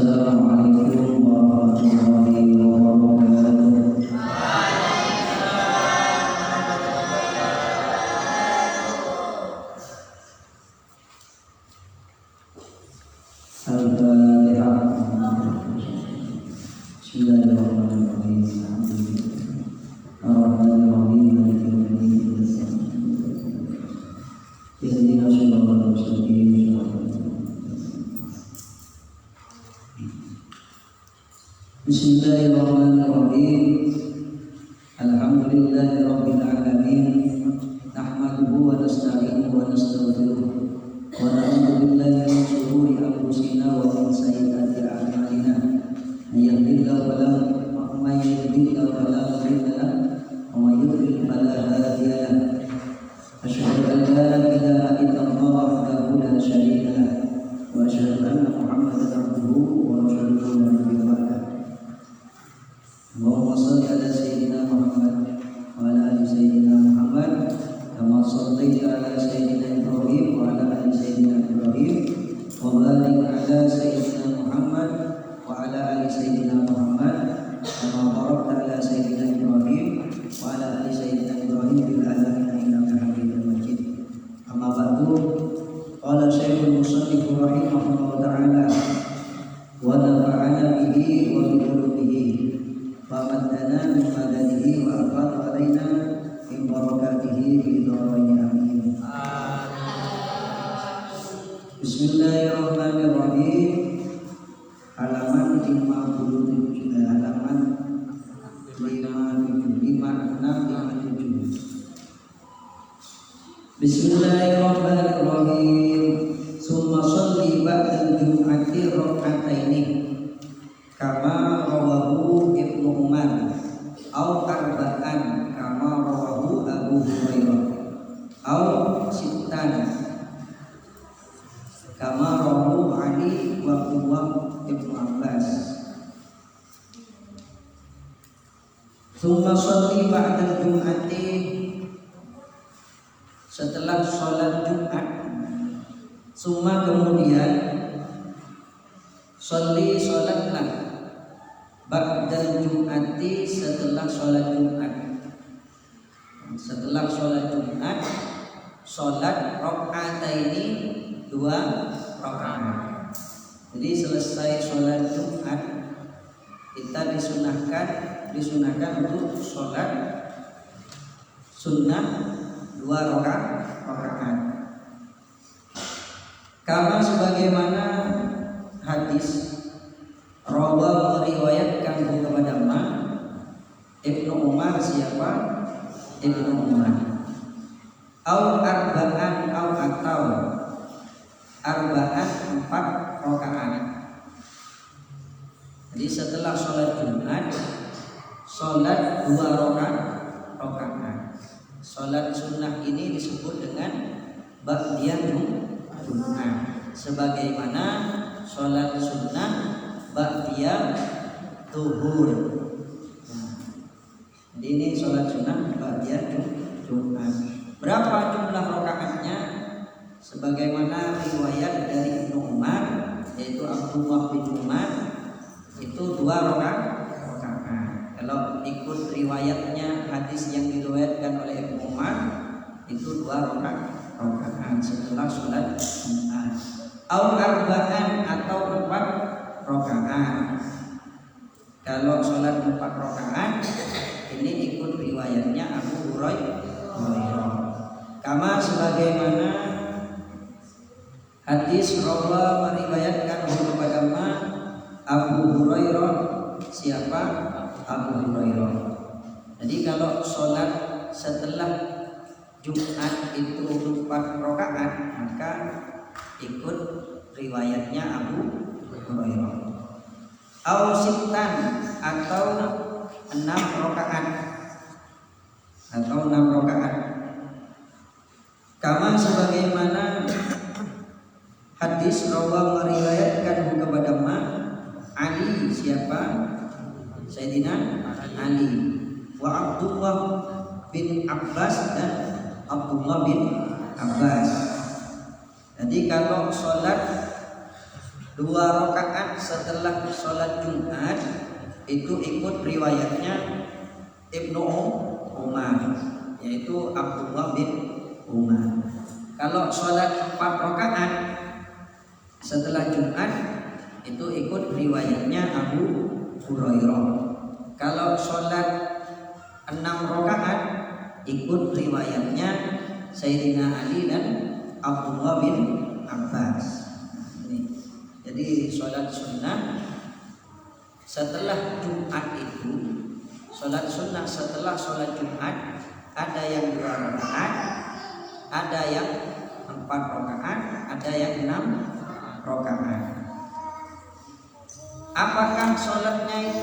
Assalamualaikum warahmatullahi wabarakatuh. Al-Fatihah. Bismillahirrahmanirrahim. Ar-Rahmanir-Rahim. Maliki yaumiddin. Ihdinas siratal mustaqim. Bismillahirrahmanirrahim. Alhamdulillahirabbil alamin. Nahmaduhu wa nasta'inuhu wa nastaghfiruh. Wa na'udzu billahi min shururi anfusina wa min sayyiati a'malina. May yahdihillahu fala mudilla lahu wa may yudlil fala hadiya lahu. Asyhadu an la ilaha illallah wahdahu la syarika lahu wa asyhadu anna Muhammadan abduhu wa rasuluhu la nabiyya ba'dahu. Allahumma shalli ala sayyidina Muhammad wa ala ali sayyidina Muhammad kama shallaita ala sayyidina Ibrahim wa ala ali sayyidina Ibrahim wa barik ala sayyidina Muhammad wa ala ali sayyidina Muhammad kama barakta ala sayyidina Ibrahim wa ala ali sayyidina Ibrahim fil alamin innaka Hamidum Majid. Amma ba'du. Qala Syekhul Musannif rahimahullah ta'ala wa nafa'ana bihi wa bi qulubihi wa madana min madadihi wa afad alaina min barakatihi fi dharain amin. Bismillahirrahmanirrahim. Halaman 57, halaman 5657. Bismillahirrahmanirrahim. Summa sholli ba'dal jum'ati rak'ataini kama rawahu Ibnu Umar au arba'an kama rawahu Abu Hurairah au sittan kama rawahu Ali wa Ibnu Abbas. Summa sholli ba'dal jum'ati, setelah sholat Jumat. Summa kemudian, sholli sholatlah, ba'dal jum'ati setelah sholat Jumat. Setelah sholat Jumat, sholat rakaataini, 2 rakaat. Jadi selesai sholat Jumat, kita disunahkan untuk sholat sunnah 2 rakaat. Kama sebagaimana hadis rawa meriwayatkan kepada Ibnu Umar. Siapa? Ibnu Umar. Au arba'an atau 4 rakaat. Jadi setelah sholat Jumat, sholat 2 rakaat. Sholat sunnah ini disebut dengan ba'diyah Jumat, sebagaimana sholat sunnah ba'diyah zuhur. Jadi ini sholat sunnah ba'diyah Jumat. Berapa jumlah rakaatnya? Sebagaimana riwayat dari Ibnu Umar, yaitu Abdullah bin Umar, itu 2 rakaat. Kalau ikut riwayatnya hadis yang diriwayatkan oleh Ibnu Umar, itu 2 rakaat setelah sholat Jumat. Au arba'an atau 4 rakaat. Kalau sholat 4 rakaat, ini ikut riwayatnya Abu Hurairah. Kama sebagaimana hadis rawa meriwayatkan kepada Abu Hurairah. Siapa? Abu Hurairah. Jadi kalau sholat setelah Jumat itu 4 rakaat, maka ikut riwayatnya Abu Hurairah. Au sittan atau 6 rakaat. Kama sebagaimana hadis rawa meriwayatkan kepada Ali. Siapa? Sayyidina Ali wa Abdullah bin Abbas dan Abdullah bin Abbas. Jadi kalau sholat 2 rakaat setelah sholat Jumat itu ikut riwayatnya Ibnu Umar, yaitu Abdullah bin Umar. Kalau sholat 4 rakaat setelah Jumat itu ikut riwayatnya Abu Hurairah. Kalau sholat 6 rakaat ikut riwayatnya Sayyidina Ali dan Abdullah bin Abbas. Jadi sholat sunnah setelah Jumat itu, sholat sunnah setelah sholat Jumat ada yang 2 rakaat, ada yang 4 rakaat, ada yang 6 rakaat. Apakah sholatnya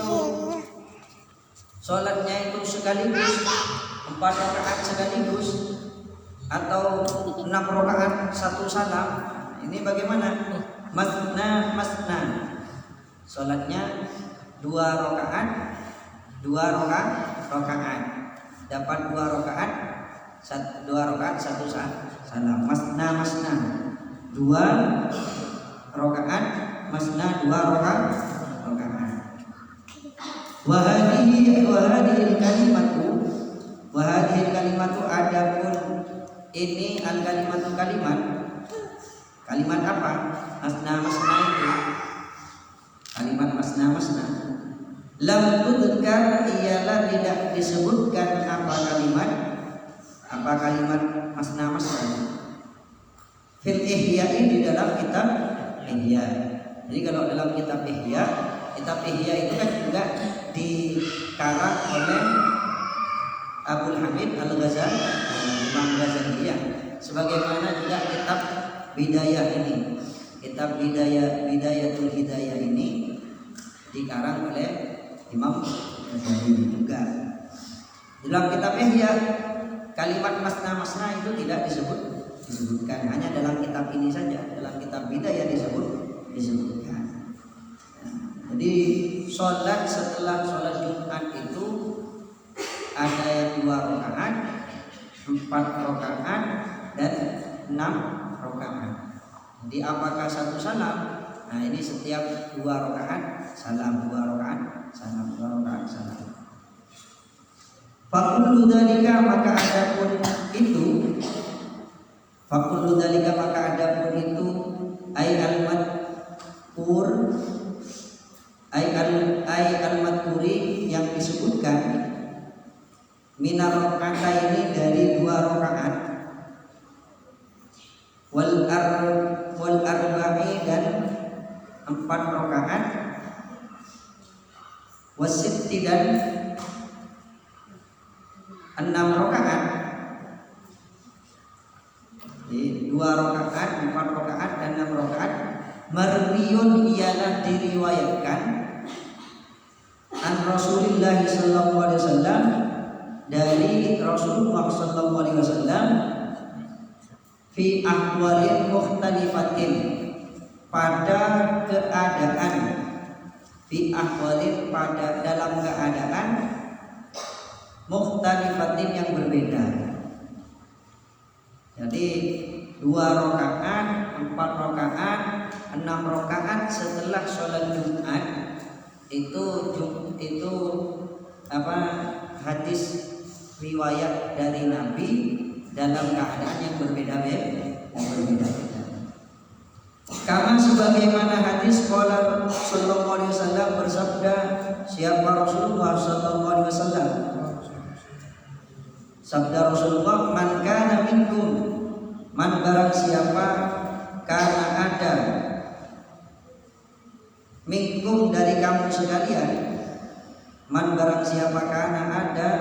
itu sekaligus 4 rakaat sekaligus atau 6 rakaat 1 salam? Ini bagaimana? Masna. Sholatnya 2 rakaat, 2 rakaat. Dapat 2 rakaat, 1 salam. Masna. 2 rakaat, masna 2 rakaat. Wahadihil kalimatu adapun ini kalimat apa? Masna itu kalimat masna lam tudkar ialah tidak disebutkan apa kalimat masna fil ihya di dalam kitab ihya. Jadi kalau dalam kitab ihya itu kan juga dikarang oleh Abdul Hamid Al-Ghazali, Imam Ghazali ya. Sebagaimana juga kitab Bidayah ini, kitab Bidayatul Hidayah ini dikarang oleh Imam Ghazali juga. Dalam kitab Ihya kalimat masna itu tidak disebutkan, hanya dalam kitab ini saja, dalam kitab Bidayah disebutkan. Jadi sholat setelah sholat Jumat itu ada yang 2 rakaat, 4 rakaat dan 6 rakaat. Jadi apakah 1 salam? Nah ini setiap 2 rakaat salam, 2 rakaat salam. Fakullu dzalika maka adapun itu ay al-madhkuri yang disebutkan minar rakaataini dari 2 rakaat wal arba'i dan 4 rakaat wasitti dan 6 rakaat. Jadi 2 rakaat, 4 rakaat dan 6 rakaat marwiyun ialah diriwayatkan an Rasulullah sallallahu alaihi wasallam dari Rasulullah sallallahu alaihi wasallam fi ahwalin mukhtalifatin pada keadaan dalam keadaan mukhtalifatin yang berbeda. Jadi 2 rakaat, 4 rakaat, 6 rakaat setelah sholat Jumat itu hadis riwayat dari Nabi dalam keadaan yang berbeda-beda. Kama sebagaimana hadis qala sallallahu alaihi wasallam bersabda siapa Rasulullah sallallahu alaihi wasallam. Sabda Rasulullah, man kana minkum, man barang siapa kana ada minkum dari kamu sekalian, man barang siapa kana ada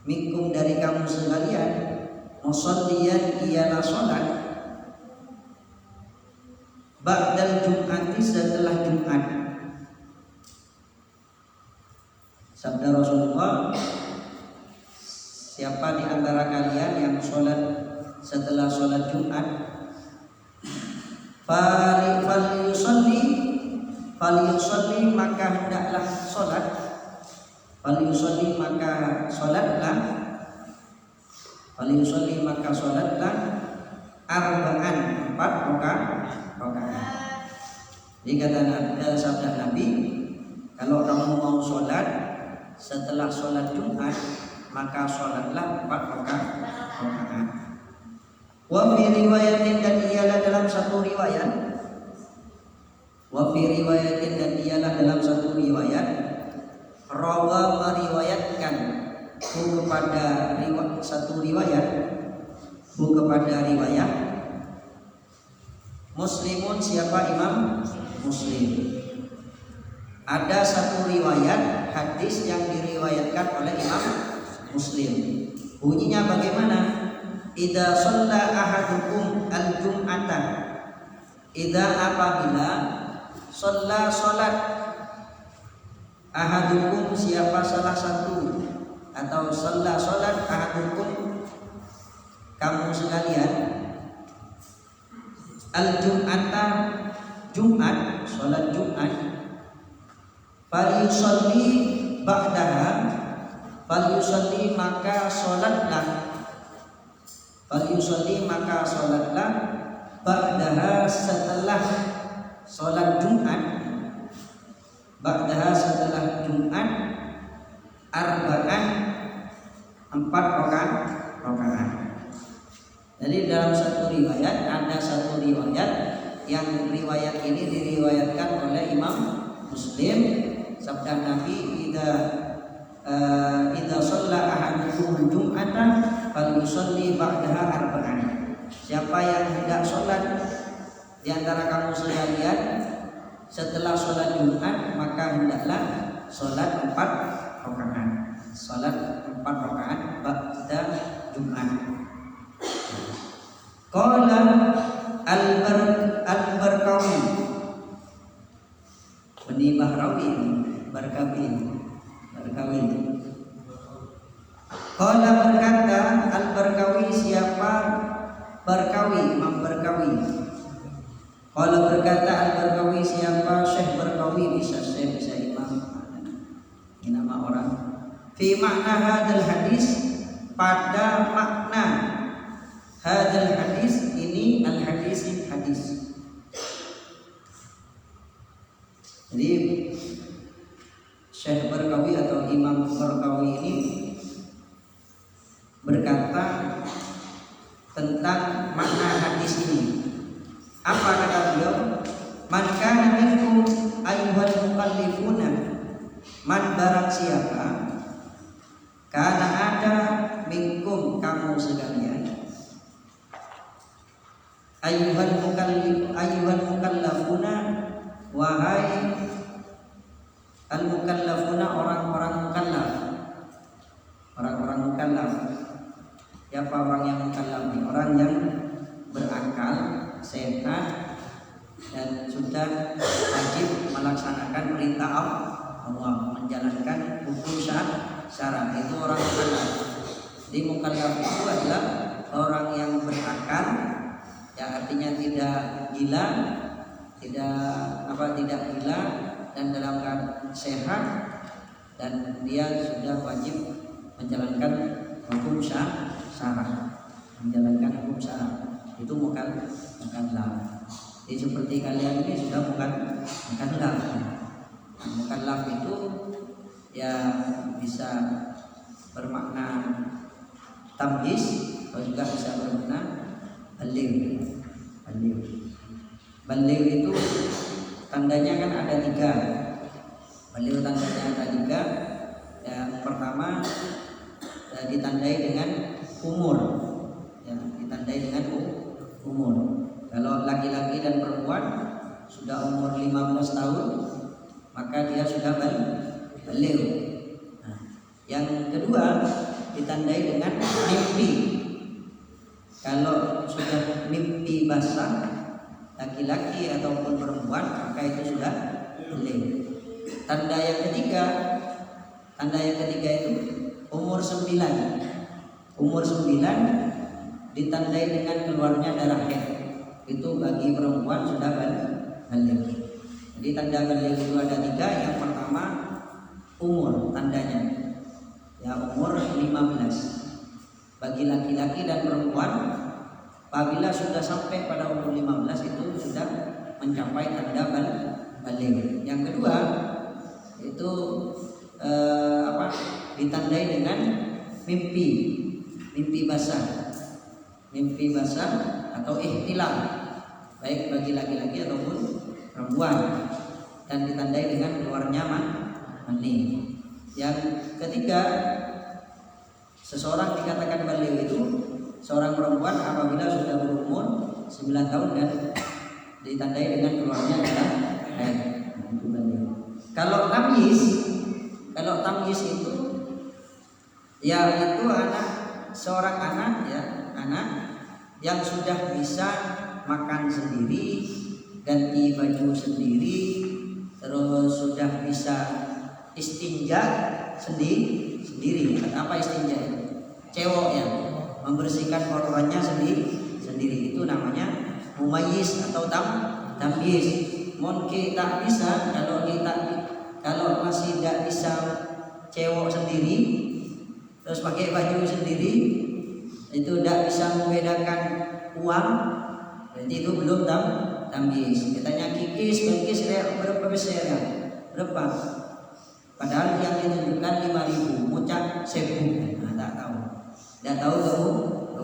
minkum dari kamu sekalian, musalliyan ialah salat ba'dal jum'ati setelah Jumat. Sabda Rasulullah, siapa di antara kalian yang sholat setelah sholat Jumat, falyusalli maka hendaklah sholat, falyusalli maka sholatlah arba'an 4 rakaat Jadi kata sabda Nabi, kalau kamu mau sholat setelah sholat Jumat, maka sholatlah 4 rakaat. Wa fi riwayatin, dan ialah dalam satu riwayat. Wa fi riwayatin, dan ialah dalam satu riwayat. Rawa meriwayatkan kepada satu riwayat, kepada riwayat Muslimun, siapa? Imam Muslim. Ada satu riwayat hadis yang diriwayatkan oleh Imam Muslim. Bunyinya bagaimana? Idza shalla ahadukum al-jum'ata, idza apabila shalla salat ahadukum, siapa salah satu, atau shalla salat ahadukum, kamu sekalian, al-jum'ata, Jumat, salat Jumat, falyusalli ba'daha, falyusalli maka salatlah, falyusalli maka salatlah, ba'daha setelah salat Jumat, ba'daha setelah Jumat, arba'an 4 rakaat. Jadi dalam satu riwayat, ada satu riwayat yang riwayat ini diriwayatkan oleh Imam Muslim. Sabda Nabi, idza shalla ahadukum jum'ata falyusalli ba'daha arba'an. Siapa yang hendak sholat di antara kamu sekalian setelah sholat Jumat, maka hendaklah sholat 4 rakaat. Sholat 4 rakaat ba'da Jumat. Qala al-Barkawi, Bani Bahrawi, Barkawi. Qala berkata al-Barkawi, siapa? Barkawi, Imam Barkawi. Qala berkata al-Barkawi, siapa? Syekh Barkawi, bisa Syekh, bisa Imam, ini nama orang. Fi makna hadal hadis, pada makna hadal hadis ini, al-hadis, hadis. Jadi Syekh Barkawi atau Imam Barkawi ini berkata tentang makna hadis ini. Apa kata beliau? Man kana minkum ayyuhal mukallifuna, man barang siapa, karena ada minkum, kamu sekalian, ayyuhal mukallafuna, wahai al-mukallafuna, orang-orang mukallaf. Orang-orang mukallaf. Siapa orang yang mukallaf? Orang yang berakal, sehat, dan sudah wajib melaksanakan perintah Allah, menjalankan hukum syara. Itu orang mukallaf. Jadi mukallaf itu adalah orang yang berakal, yang artinya tidak gila, tidak gila, dan dalam keadaan sehat, dan dia sudah wajib menjalankan hukum syara, menjalankan hukum syara. Itu mukallaf. Jadi seperti kalian ini sudah mukallaf. Mukallaf itu ya bisa bermakna tamyiz, atau juga bisa bermakna baligh. Baligh itu tandanya kan ada 3. Baligh tandanya ada 3. Yang pertama ditandai dengan umur. Ya, ditandai dengan umur. Kalau laki-laki dan perempuan sudah umur 15 tahun, maka dia sudah baligh. Nah, yang kedua ditandai dengan mimpi. Kalau sudah mimpi basah, laki-laki ataupun perempuan, maka itu sudah baligh. Tanda yang ketiga itu umur 9. Umur 9 ditandai dengan keluarnya darah haid. Itu bagi perempuan sudah baligh. Jadi tanda baligh itu ada 3. Yang pertama umur, tandanya ya umur 15. Bagi laki-laki dan perempuan, apabila sudah sampai pada umur 15 itu sudah mencapai tanda balik. Yang kedua itu ditandai dengan mimpi basah atau ihtilam, baik bagi laki-laki ataupun perempuan, dan ditandai dengan keluarnya mani. Yang ketiga, seseorang dikatakan balik itu seorang perempuan apabila sudah berumur 9 tahun dan ditandai dengan keluarnya darah haid. Itu balik. Kalau tamyiz itu yaitu seorang anak yang sudah bisa makan sendiri, ganti baju sendiri, terus sudah bisa istinja sendiri. Apa istinja itu? Cewek ya, membersihkan kotorannya sendiri. Itu namanya mumayyiz atau tamyiz. Mungkin tak bisa kalau masih tidak bisa cewek sendiri, terus pakai baju sendiri, itu tidak bisa membedakan uang, berarti itu belum tamyiz. Katanya kikis berapa besar ya? Berapa? Padahal yang ditunjukkan 5.000, mucak 1.000. Nah, tidak tahu kamu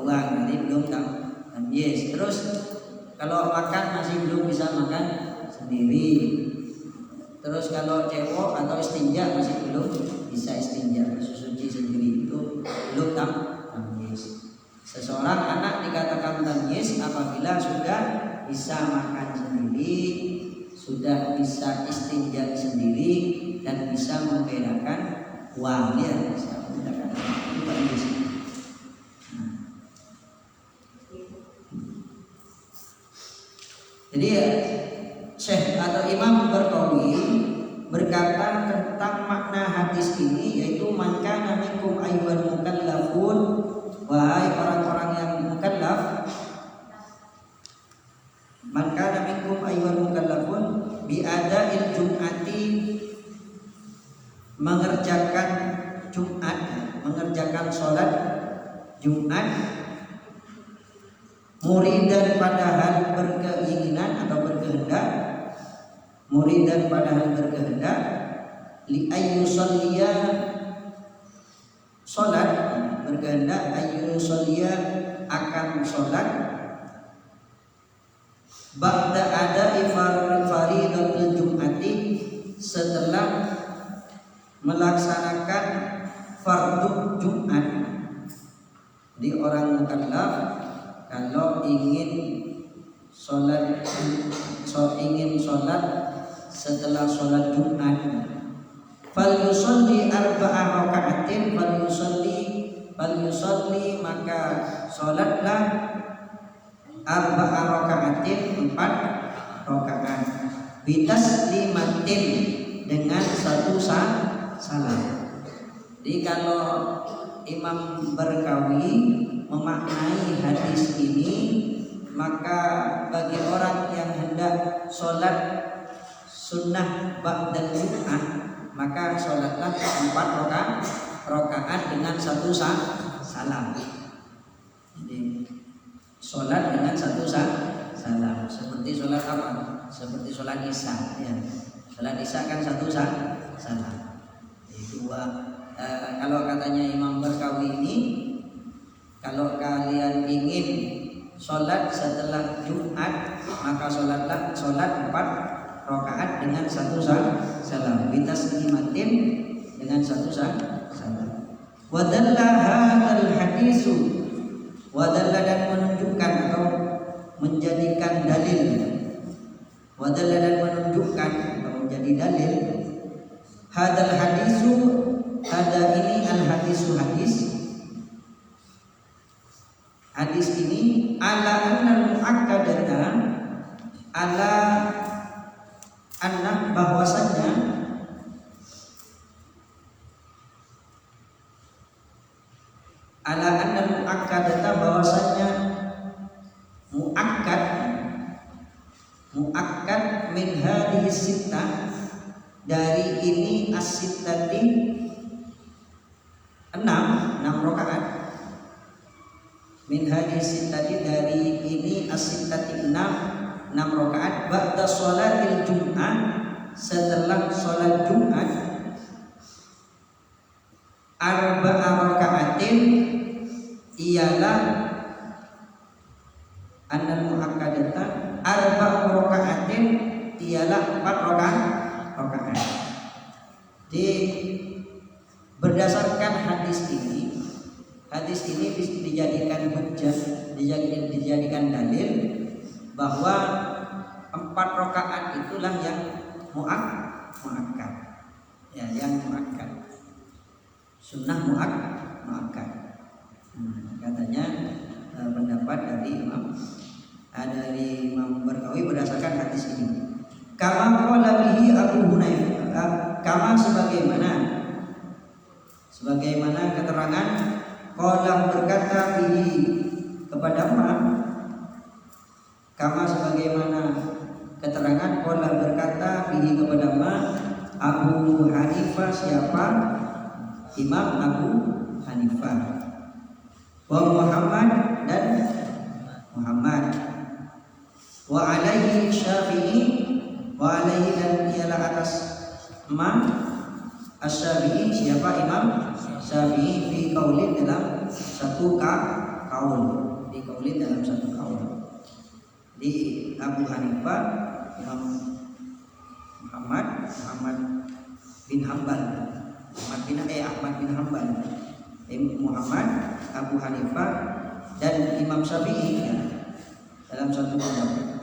uang, berarti belum tamyiz. Terus kalau makan masih belum bisa makan sendiri. Terus kalau cewek atau istinja masih belum bisa istinja, suci sendiri, itu belum tamyiz. Seseorang anak dikatakan tamyiz apabila sudah bisa makan sendiri, sudah bisa istinja sendiri, dan bisa membedakan uangnya. Bisa membedakan itu tamyiz. Jadi Syekh atau Imam Barkawi berkata tentang makna hadis ini, yaitu man kana minkum ayyuhal mukallafun, wahai orang-orang yang mukallaf, man kana minkum ayyuhal mukallafun bi ada'il jum'ati, mengerjakan Jumat, mengerjakan sholat Jumat, muridan padahal berkeinginan atau berkehendak, muridan padahal berkehendak, li ayyusalliya, sholat, berkehendak ayyusalliya akan sholat, ba'da ada'i faridatul jum'ati, setelah melaksanakan fardu Jumat. Di orang mukallaf kalau ingin sholat setelah sholat Jumat, falyusalli arba'a raka'atin, falyusalli maka sholatlah arba'a raka'atin, 4 rakaat, bitaslimatin, dengan 1 salam. Jadi kalau Imam Barkawi memaknai hadis ini, maka bagi orang yang hendak sholat sunnah ba'dal Jum'ah, maka sholatlah 4 rakaat dengan 1 salam. Jadi sholat dengan 1 salam, seperti sholat apa? Seperti sholat isya ya. Sholat isya kan 1 salam. Itu kalau katanya Imam Barkawi ini, kalau kalian ingin sholat setelah Jumat, maka sholat 4 rakaat dengan 1 salam, bitaslimatin, dengan 1 salam. Wadalla hadzal hadisu, wadalla, dan menunjukkan atau menjadikan dalil, wadalla, dan menunjukkan atau menjadi dalil, hadzal hadisu, ada ini al hadisu, hadis ini ala annal muakkadata, ala anna, bahwasanya ala annal muakkadata, bahwasanya muakkad min hadhihi sittah, dari ini as-sittati 6 rakaat, min hadhihi sittati, dari ini as-sittati 6 rakaat, ba'da sholatil Jum'ah, setelah sholat Jumat arba'a raka'atin ialah annal muakkadata arba'a raka'atin ialah 4 rakaat. Jadi berdasarkan hadis ini dijadikan hujjah, dijadikan dalil bahwa 4 rakaat itulah yang muakkad. Ya, yang muakkad. Sunnah muakkad. Katanya pendapat dari Imam Barkawi berdasarkan hadis ini. Kama qala bihi Abu Hunaifah, kama sebagaimana keterangan qala berkata bihi kepada kama sebagaimana keterangan qala berkata bihi kepada Abu Hanifah. Siapa? Imam Abu Hanifah. Wa Muhammad dan Muhammad. Wa alaihi Syafi'i, wa alaihi dan ialah atas Imam Asy-Syafi'i. Siapa? Imam Syafi'i fi qaulin dalam satu kaul. Di qaulin dalam satu kaul. Di Abu Hanifah, Imam Muhammad bin Hanbal, Ahmad bin Hanbal, Muhammad, Abu Hanifah dan Imam Syafi'i ya, dalam satu pendapat.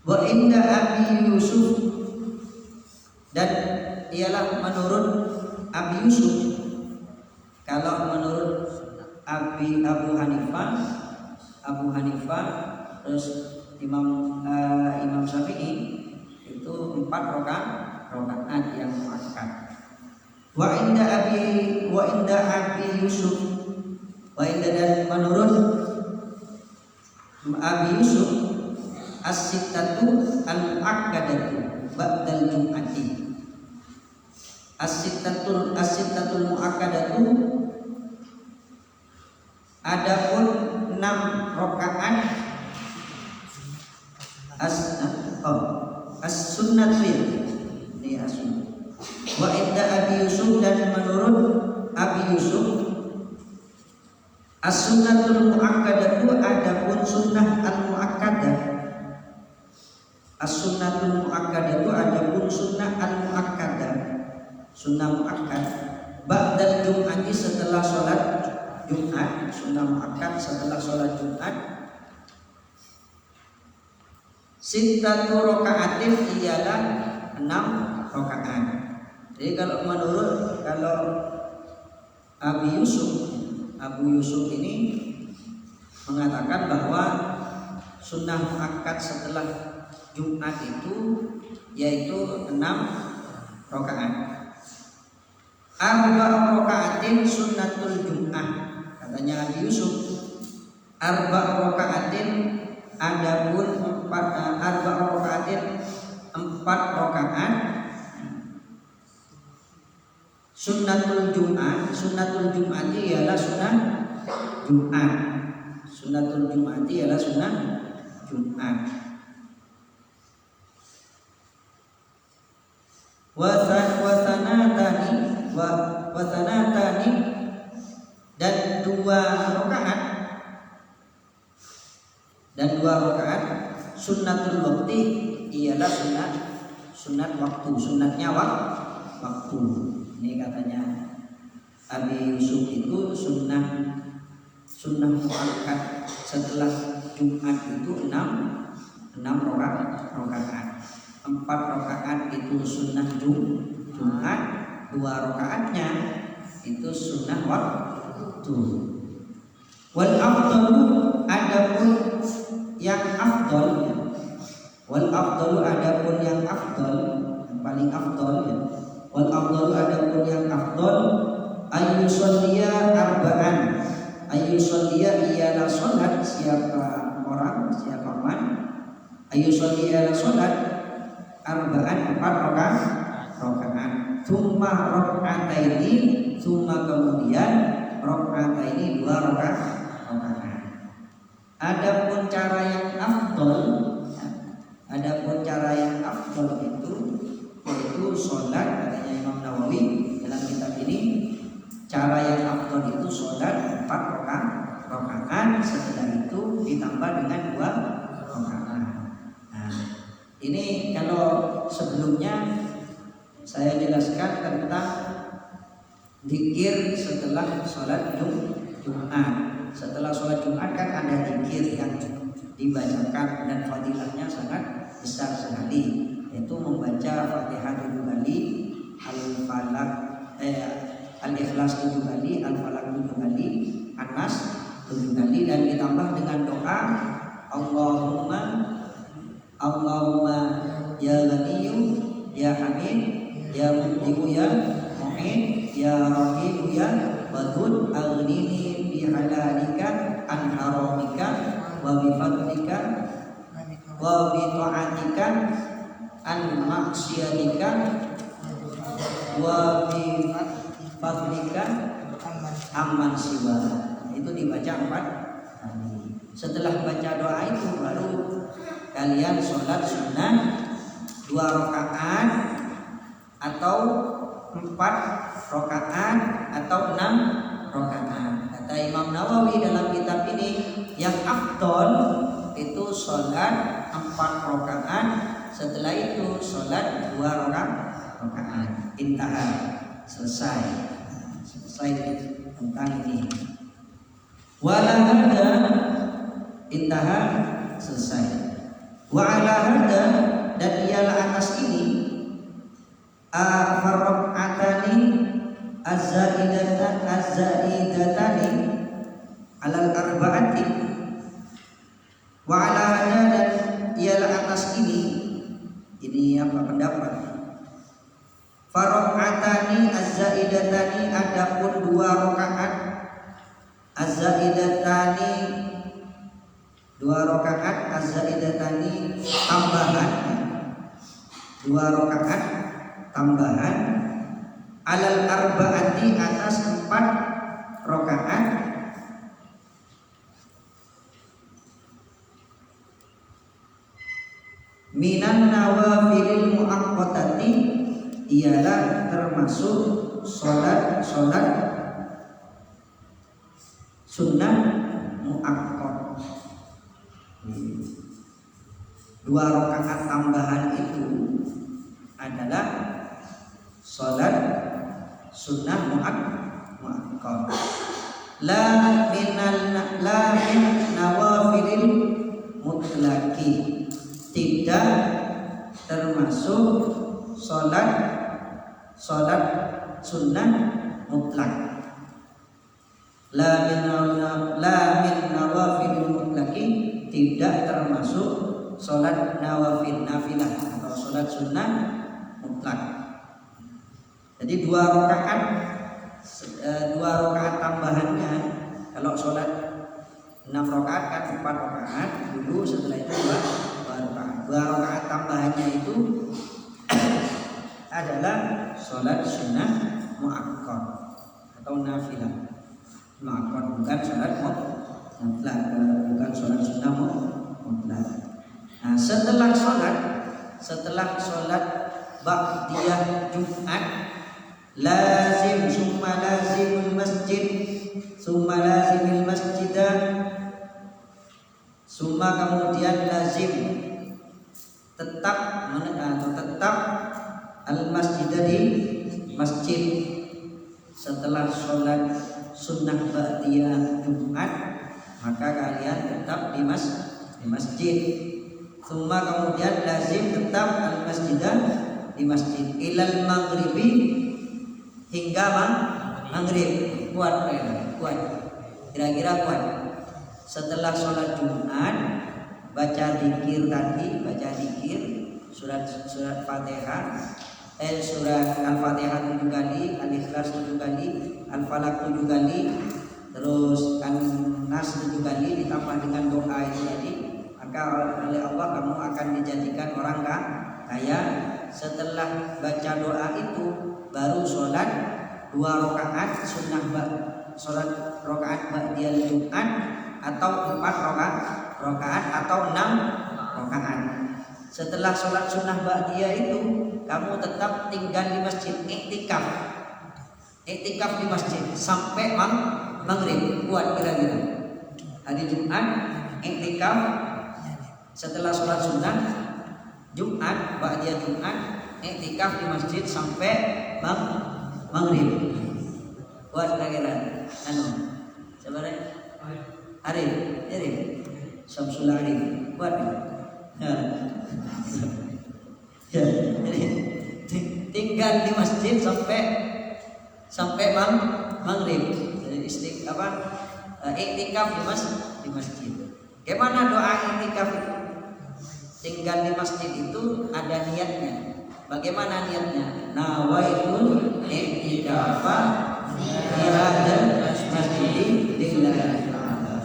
Wa inda Abi Yusuf dan ialah menurut Abi Yusuf. Kalau menurut Abu Hanifah terus Imam Syafi'i itu 4 rakaat yang muakkad. Wa inda Abi Yusuf, wa inda dan menurut Abi Yusuf as-sittatu al-muakkadatu ba'dal jum'ati. As-sittatul muakkadatu adapun 6 rakaat as-sunnatu ini as-sunnah. Wa inda Abi Yusuf dan menurut Abi Yusuf as-sunnatul muakkadatu adapun sunnah al-muakkadah. As-sunnatul muakkadatu adapun sunnah al-muakkadah, sunnah muakkad ba'dal jum'ati setelah sholat Jumat, sunnah muakkad setelah sholat Jumat. Sittatu raka'atin ialah 6 rakaat. Jadi kalau Abu Yusuf ini mengatakan bahwa sunnah muakkad setelah Jumat itu yaitu 6 rakaat. Arba' raka'atin sunnatul Jum'ah, katanya Abi Yusuf. Arba' raka'atin adapun 4 rakaat sunnatul Jum'ah. Sunnatul Jum'ah ialah sunnah Jum'ah. Sunnatul Jum'ah ialah sunnah Jum'ah. Wasanatani dan 2 rakaat sunnatul waqti ialah sunat waktu, sunatnya waktu. Ini katanya Abi Yusuf itu sunnah muakkad setelah Jumat itu 6 rakaat. 4 rakaat itu sunnah Jumat, 2 rakaatnya itu sunnah waktu. Wal afdalu adapun yang afdal ya. Wal afdalu adapun yang afdal, yang paling afdal ya. Wal afdalu adapun yang afdal ayyusalliya arba'an. Ayyusalliya ialah salat siapa man ayyusalliya salat arba'an 4 rakaat. Tsumma raka'ataini, tsumma kemudian raka'ataini 2 rakaat. Adapun cara yang afdal itu rakaat, setelah itu ditambah dengan 2 rakaat. Nah, ini kalau sebelumnya saya jelaskan tentang zikir setelah sholat Jumat. Setelah sholat Jumat kan ada zikir yang dibacakan dan fadilahnya sangat besar sekali, yaitu membaca Fatihah 7 kali, Al-Falaq, Al-Ikhlas 7 kali, Al-Falaq 7 kali, An-Nas 7 kali, dan ditambah dengan doa Allahumma ya Ghaniyu ya Hamid ya Mubdi'u ya Mu'in ya Rahim ya Wadud aghnini bi halalika an haramika wa bi fadlika wa bi ta'atika an maksiatika wa bi fadlika amman siwa. Itu dibaca 4 kali. Setelah baca doa itu baru kalian sholat sunnah 2 rakaat atau 4 rakaat atau 6 rakaat. Kata Imam Nawawi dalam kitab ini, yang afdol itu sholat 4 rakaat, setelah itu sholat 2 rakaat. Intaha, selesai tentang ini. Wala hada, intaha, selesai. Wa ala hada, dan ialah atas ini farraqatani az-zaidatani alal arba'ati. Wa ala hada, dan ialah atas ini apa pendapat? Farraqatani az-zaidatani, adapun 2 rakaat az-zaidatani, 2 rakaat az-zaidatani tambahan, 2 rakaat tambahan alal arba'ati, atas 4 rakaat minan nawafilil muaqqatati, ialah termasuk sholat sunnah muaqqat. 2 rakaat tambahan itu adalah sholat sunnah muaqqat. La min nawafilil mutlaqi, tidak termasuk sholat sunnah mutlak. La min nawafilil mutlaqi, tidak termasuk sholat nawafil, nafilah atau sholat sunnah mutlak. Jadi 2 rakaat tambahannya, kalau sholat 6 rakaat kan 4 rakaat dulu, setelah itu 2 rakaat. 2 rakaat tambahannya itu adalah sholat sunnah muakkad atau nafilah. Muakkad bukan sholat mutlak, bukan sholat sunnah mutlak. Nah, setelah sholat ba'diyah Jumat, lazim summa lazimul masjid summa lazimil masjidah, summa kemudian lazim tetap al masjidah di masjid. Setelah sholat sunnah ba'diyah Jumat, maka kalian tetap di masjid. Summa kemudian lazim tetap al masjidah di masjid ilal maghribi, hingga maghrib. Kuat kira-kira kuat. Setelah sholat Jumat baca zikir tadi, surat Fatihah, surat Al-Fatihah 7 kali, Al-Ikhlas 7 kali, Al-Falaq 7 kali, terus An-Nas 7 kali, ditambah dengan doa itu tadi, maka oleh Allah kamu akan dijadikan orang kaya. Setelah baca doa itu baru sholat 2 rakaat sunnah, sholat rakaat ba'diyal Jumat, atau 4 rakaat atau 6 rakaat. Setelah sholat sunnah ba'diyah itu kamu tetap tinggal di masjid, iktikaf di masjid sampai maghrib. Kuat kira-kira. Hadis hari Jumat iktikaf setelah sholat sunnah Jumat, ba'diyah Jumat iktikaf di masjid sampai maghrib. Buat kira-kira sebenarnya Arif Samsul Arif buat tinggal di masjid sampai maghrib. Jadi iktikaf di masjid. Gimana doa iktikaf itu? Tinggal di masjid itu ada niatnya. Bagaimana niatnya? Nawaitul i'tikafa di hadzal masjid lillahi ta'ala.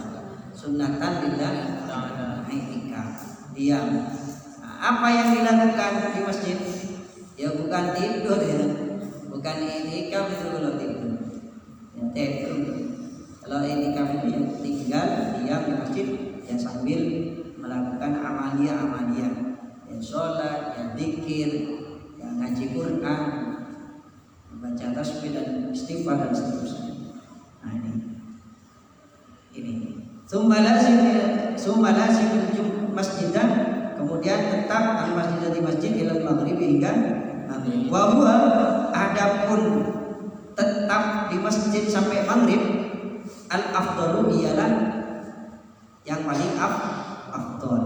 Sunnatan lillahi ta'ala i'tikaf. Diam. Nah, apa yang dilakukan di masjid? Ya bukan tidur ya. Bukan i'tikaf itu kalau tidur. Ya tidur. Kalau i'tikaf itu yang tinggal diam di masjid ya sambil melakukan amalia-amalia. Ya sholat, ya zikir, ya ngaji Quran, baca tasbih dan istighfar dan seterusnya. Nah ini. Summa lazim masjidan, kemudian tetap al masjid di masjid ilal maghrib hingga maghrib. Wa huwa adapun tetap di masjid sampai maghrib al afdalu ialah yang paling afdal.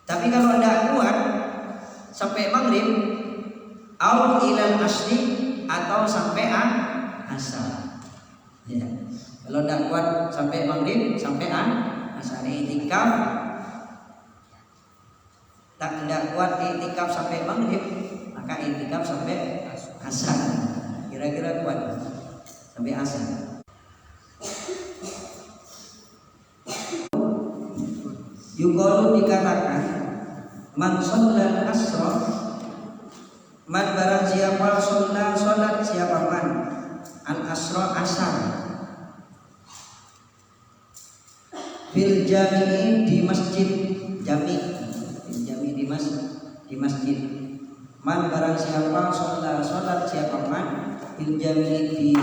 Tapi kalau tidak kuat sampai maghrib au ilal asri atau sampai asar. Ya. Kalau tidak kuat sampai maghrib sampai asar iktikaf. Tidak kuat iktikaf sampai maghrib maka iktikaf sampai asar. Kira-kira kuat sampai asar. Yuqalu dikatakan man shallal asra, man barang siapa sholat siapa man al asra asar fil jami'i di masjid jami' di masjid man barang siapa sholat siapa man fil jami'i di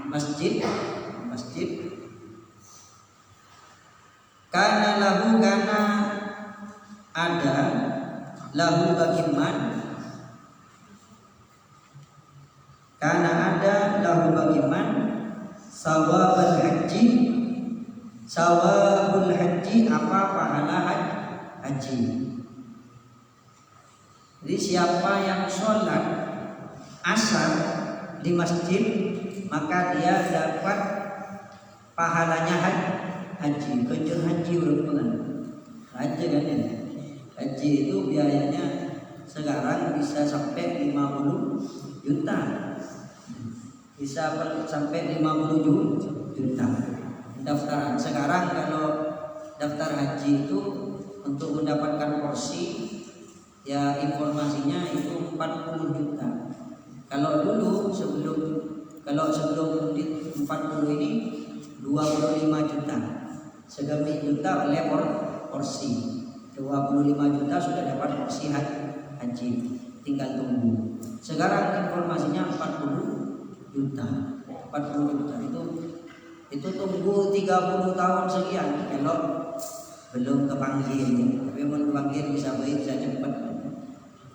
masjid karena lahu karena ada lahu bagiman karena ada lahu bagiman sawabul haji apa pahala haji. Jadi siapa yang sholat asar di masjid maka dia dapat pahalanya haji. Kejar haji berapa haji kan ini? Haji itu biayanya sekarang bisa sampai 50 juta. Bisa sampai 50 juta. Daftaran sekarang kalau daftar haji itu untuk mendapatkan porsi ya informasinya itu 40 juta. Kalau dulu sebelum 40 ini 25 juta. 9 juta oleh porsi. 25 juta sudah dapat porsi haji. Tinggal tunggu. Sekarang informasinya 40 juta. 40 juta itu tunggu 30 tahun sekian kalau belum kepanggil. Tapi mau kepanggil bisa baik bisa cepat.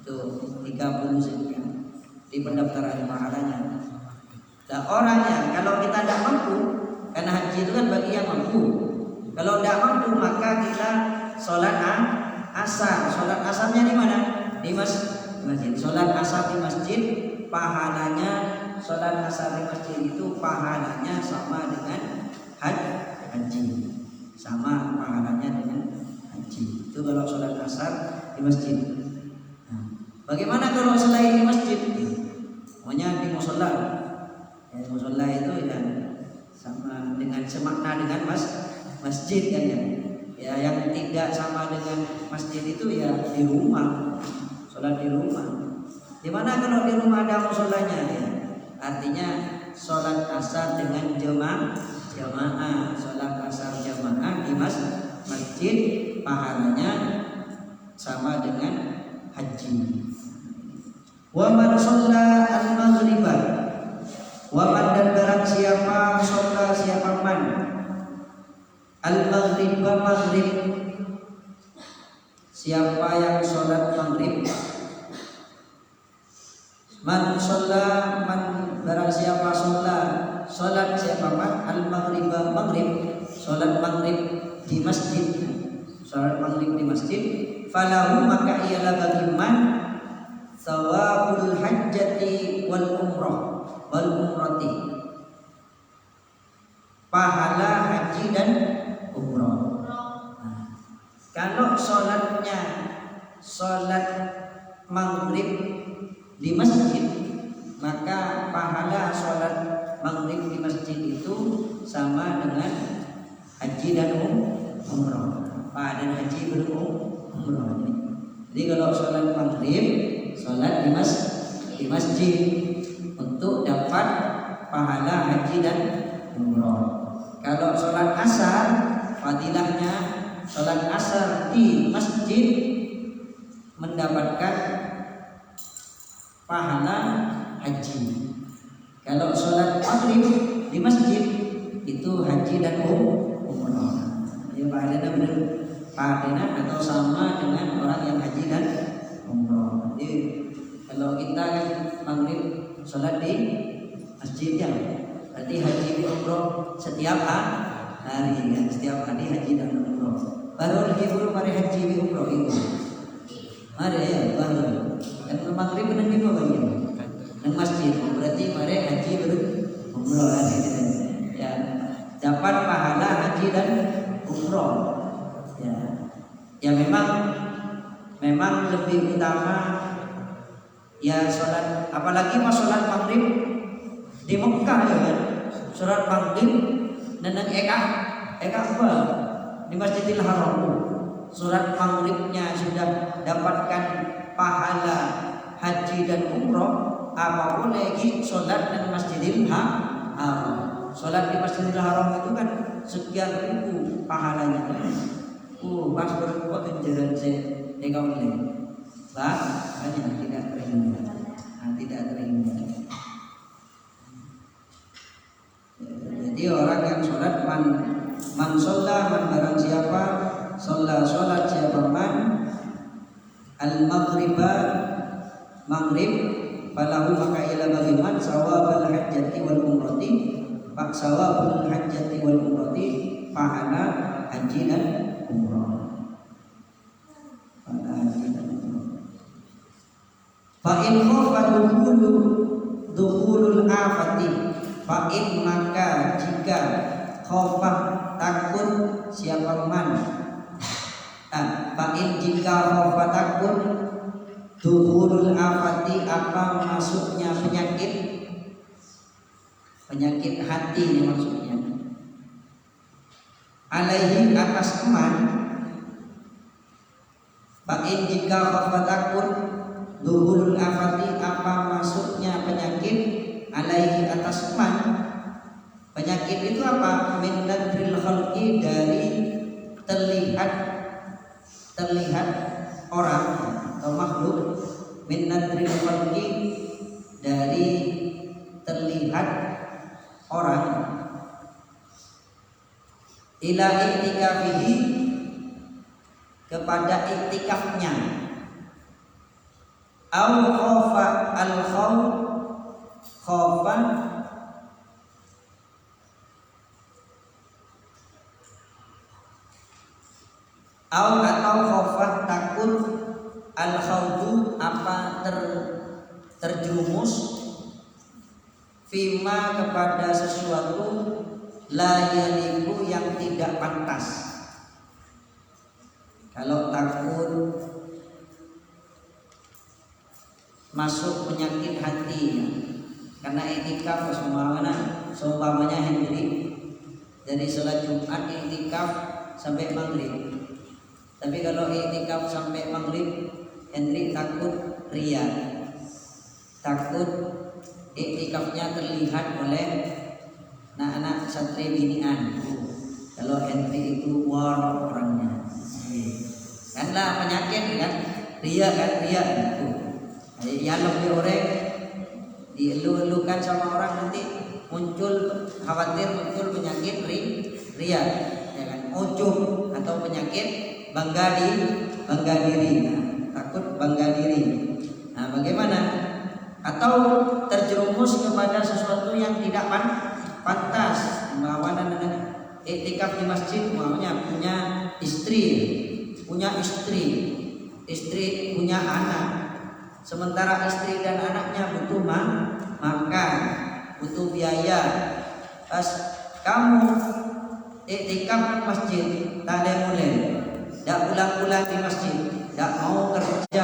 Itu 30 sekian di pendaftaran pahalanya. Nah orangnya kalau kita tidak mampu, karena haji itu kan bagi yang mampu. Kalau tidak mampu maka kita sholat asar. Sholat asarnya di mana? Di masjid. Sholat asar di masjid pahalanya, sholat asar di masjid itu pahalanya sama dengan haji. Sama pahalanya dengan haji. Itu kalau sholat asar di masjid. Nah, bagaimana kalau selain di masjid? Pokoknya di musola. Ya, musola itu ya sama dengan semakna dengan masjid kan ya. Ya yang tidak sama dengan masjid itu ya di rumah, sholat di rumah. Dimana kalau di rumah ada musolanya ya, artinya sholat asar dengan jamaah, sholat asar jamaah di masjid pahalanya sama dengan haji. Wa man shalla al-maghriba, wa man dan barang siapa sholat siapa man al Al-maghriba maghrib. Siapa yang sholat maghrib, man barang siapa sholat siapa man al-maghriba maghrib, sholat maghrib di masjid, sholat maghrib di masjid, falahu maka ialah bagi man thawabul hajjati wal umrati, pahala haji dan umrah. Kalau sholat maghrib di masjid, maka pahala sholat maghrib di masjid itu sama dengan haji dan umrah. Dan haji berumrah. Jadi kalau sholat maghrib, sholat di masjid untuk dapat pahala haji dan umrah. Kalau sholat asar, fadilahnya sholat asar di masjid mendapatkan pahala haji. Kalau sholat maghrib di masjid itu haji dan umrah. Jadi pahalanya atau sama dengan orang yang haji dan umrah. Jadi kalau kita kan maghrib sholat di masjid ya, berarti haji dan umrah setiap hari ya, setiap hari haji dan umrah. Baru lagi belum mari haji dan umrah itu. Mari ya baru. Kan maghrib nang di bawah nang masjid. Berarti mari haji dan umrah ya. Dapat pahala haji dan umrah. Ya memang lebih utama ya sholat, apalagi pas sholat maghrib di Mekah ya kan. Sholat maghrib dan apa di Masjidil Haram, sholat maghribnya sudah dapatkan pahala haji dan umrah, apa boleh lagi sholat di Masjidil Haram. Sholat di Masjidil Haram itu kan sekian ribu pahalanya. Pas berbuat kenjaran saya oleh hanya tidak terima. Jadi orang yang sholat man sholat, man barang siapa sholat siapa man al-maghriba maghrib, falahu maka ialah bagi man sawabul hajjati wal umrati, sawabul hajjati wal umrati, pahala haji dan umrah. Fa in khafa dukhulul afati, fa in maka jika khafa takut siapa man, fa in jika khafa takut dukhulul afati, apa masuknya penyakit hati maksudnya, alaihi atas man, fa in jika khafa takut duhulul afati, apa masuknya penyakit, alaihi atas man, penyakit itu apa, min nadril khalqi, dari terlihat orang atau makhluk, min nadril khalqi, dari terlihat orang, ila i'tikafihi, kepada i'tikafnya, au khafa khafa atau khafa takut al-khawdu, apa terjerumus, fima kepada sesuatu, la yaliku yang tidak pantas. Kalau takut masuk penyakit hati ya, karena i'tikaf seumpamanya Hendrik dari sholat Jumat i'tikaf sampai maghrib. Tapi kalau i'tikaf sampai maghrib, Hendrik takut ria, takut i'tikafnya terlihat oleh anak-anak santri binian. Kalau Hendrik itu war orangnya, karena penyakit kan, ria itu. Ya lebih orang dielu-elukan sama orang, nanti khawatir muncul penyakit ria, ya kan? ujub atau penyakit bangga diri. Nah, takut bangga diri. Nah, bagaimana? Atau terjerumus kepada sesuatu yang tidak pantas. Umpamanya iktikaf di masjid, umpamanya punya istri punya anak, sementara istri dan anaknya butuh makan, butuh biaya. Pas kamu iktikaf di masjid, tak mulai, tak pulang-pulang di masjid, tak mau kerja.